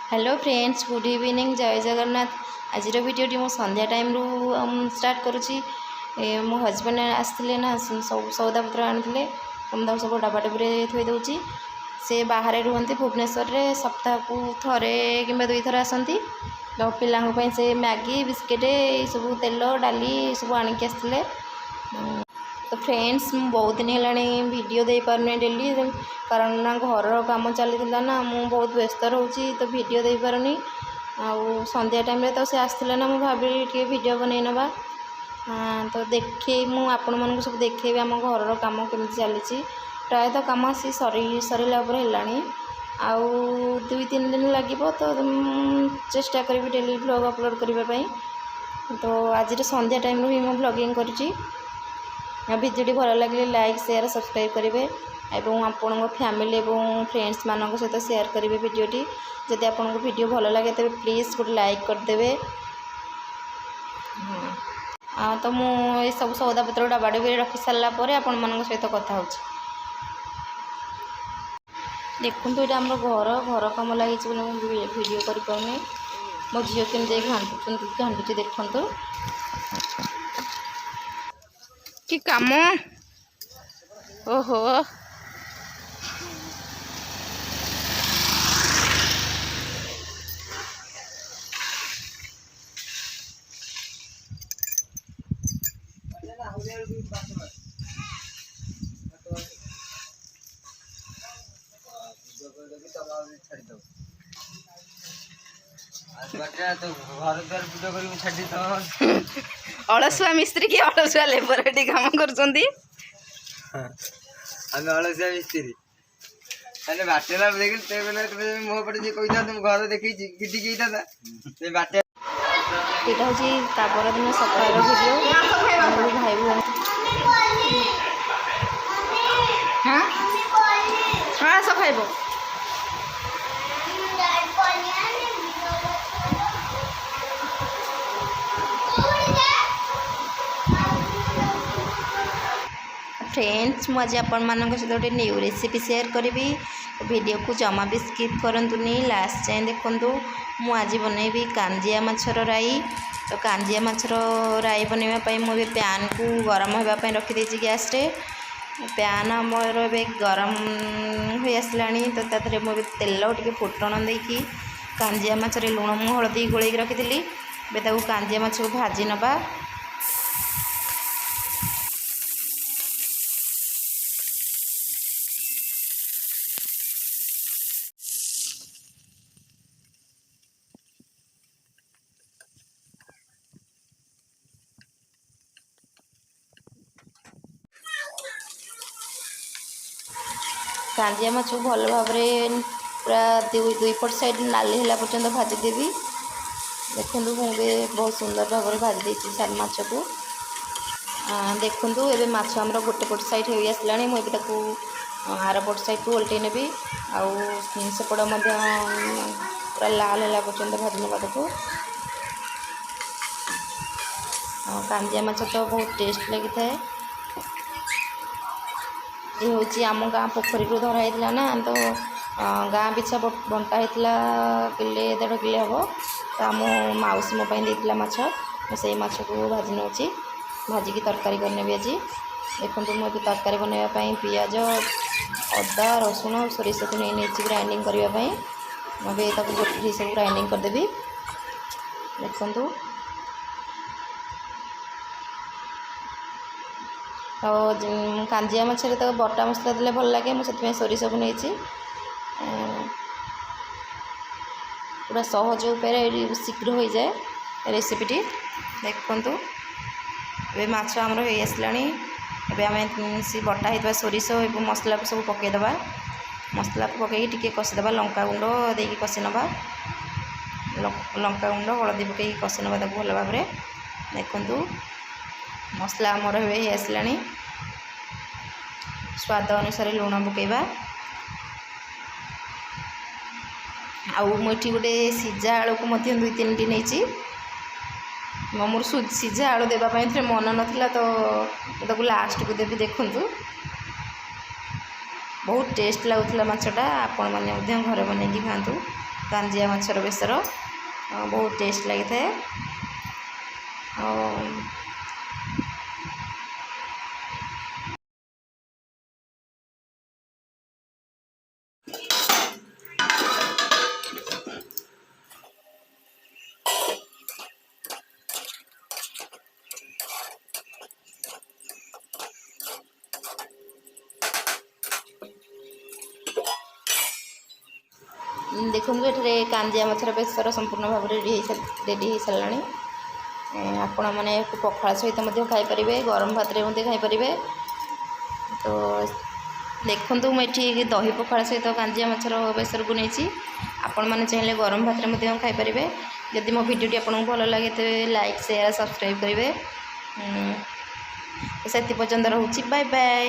Hello friends, good evening, जय जगन्नाथ। आज भिडियोटी मो संध्या टाइम रु स्टार्ट करुच्ची। मो हजबैंड आसते ना सब सौदा पत्र आनी सब डबाडबी थोई दूची। से बाहर रुहति भुवनेश्वर में, सप्ताह को थे कि दुई थर आसती। तो पिलांई से मैगी बिस्किट सब तेल डाली सब आणिक आसते। तो फ्रेंड्स, बहुत दिन है वीडियो दे पारे डेली, कारण ना घर काम चलता ना, मु बहुत व्यस्त रोची, तो वीडियो दे पारनी। आउ संध्या टाइम रे तो से आसते ना, मुझे भाविली टे वीडियो बन नवा। तो देखे आपण मानक सब देखेबी आम घर काम केमी चली। प्रायतः कम आसी सरला है। आउ 2-3 दिन लगे, तो चेष्टा करी डेली ब्लॉग अपलोड करने। तो आज संध्या टाइम ही मुझे ब्लॉगिंग करुँची। भिडियोटी भल लगे लाइक शेयर सब्सक्राइब करेंगे और आपण फैमिली और फ्रेंड्स मान सहित शेयर करेंगे भिडियोटी। जदि आपको भिडियो भल लगे तेज प्लीज गोटे लाइक करदे। तो मुझे सब सौदा पत्र डबाडबी रखी सारापर आपण मान सहित कथा देखूँ। ये आम घर कम लगी वीडियो कर मो झील केमी घाटुची देखु कि काम। ओहो, अलसुआ मिस्त्री की अलसुआ लेबर ये काम कर अलसिया मिस्त्री अरे बाटेला देखिए मुह पटे जी कही तुम घर देखी किटी बाटे यहाँ हूँ तापर दिन सकाल वीडियो भाई भूमि। हाँ हाँ सब खाइब। फ्रेंड्स, मुझे आपण मान सहित गोटे न्यू रेसिपी शेयर करी। वीडियो को जमा भी स्किप करंतुनी, लास्ट जाए देखूँ। मु आज बनैबी कांजिया माछर राई। तो कांजिया माछर राई बनवाई मुझे पैन को गरम होगापी रखीदे गैस रे। पैन आमर ए गरम हो आसला। तो ताथे मुझे तेल टे फुटण देकी कांजिया माछरे लुण मु हलदी गोल रखी। कांजिया माछ को भाजी नवा। कांजिया माछ को भल भाव पूरा दुई पट साइड नाली है पर्यंत भाजीदेवी। देखूँ मुझे बहुत सुंदर भाव में भाजी देती सारी माछ को। देखूँ एवं माछ आमर गोटे पट साइड हो आसला। मुझे आर पट साइड को ओल्टे नेबी। आउपट पूरा लाल है पर्यंत भाजी नवा। देखो कांजिया माछ तो बहुत टेस्ट लगी था। ये हूँ आम गाँ पोखरी धराई ना, तो गाँ पिछा बंटा होता किले 1.5 किलो हम। तो आम मौसी मो देता माछ, से माछ को भाजी नौ भाजिकी तरकारी करने। आज देखो मुझे तरकारी बनवाई पियाज अदा रसुण सोरिष को नहीं ग्राइंडिंग करने। मुझे गोटे सब ग्राइंडिंग करदेवी। देखूँ तो कांजिया माछरे तो बटा मसला देले भल लगे। मुझे सोरिष को नहीं पूरा सहज उपाय शीघ्र हो जाए रेसिपीटी। देखु ये माछ आमर हो आसला। एवं सी बटा होता सोरिष मसला को सब पकईदे। मसला को पकई टी कषिदे। लंका गुंड देकी कषि नवा। लंका गुंड हलदी पकई कषि नवा भल भाव में। देखु मसला आमर हो आसला। स्वाद अनुसार लुण पकेबा। आउ मुझे गोटे सीझा आलू को 2-3 टी नहीं। मोर सीझा आलू देवाई मन नाला, तो लास्ट को देवी। देखूँ बहुत टेस्ट लगुला माछटा। आपण मैंने घर बनैकी खातु। କାଞ୍ଜିଆ ମାଛର ବେସର ବହୁତ ଟେଷ୍ଟ ଲାଗିଥାଏ। ଦେଖନ୍ତୁ ଏଠାରେ କାଞ୍ଜିଆ ମାଛର ବେସର ସମ୍ପୂର୍ଣ୍ଣ ଭାବରେ ରେଡ଼ି ହୋଇସାରିଲାଣି। ଆପଣମାନେ ପଖାଳ ସହିତ ମଧ୍ୟ ଖାଇପାରିବେ, ଗରମ ଭାତରେ ମଧ୍ୟ ଖାଇପାରିବେ। ତ ଦେଖନ୍ତୁ ମୁଁ ଏଠି ଦହି ପଖାଳ ସହିତ କାଞ୍ଜିଆ ମାଛର ବେସରକୁ ନେଇଛି। ଆପଣମାନେ ଚାହିଁଲେ ଗରମ ଭାତରେ ମଧ୍ୟ ଖାଇପାରିବେ। ଯଦି ମୋ ଭିଡ଼ିଓଟି ଆପଣଙ୍କୁ ଭଲ ଲାଗେ ତେବେ ଲାଇକ୍ ସେୟାର ସବସ୍କ୍ରାଇବ୍ କରିବେ। ସେଥି ପର୍ଯ୍ୟନ୍ତ ରହୁଛି, ବାଏ ବାଏ।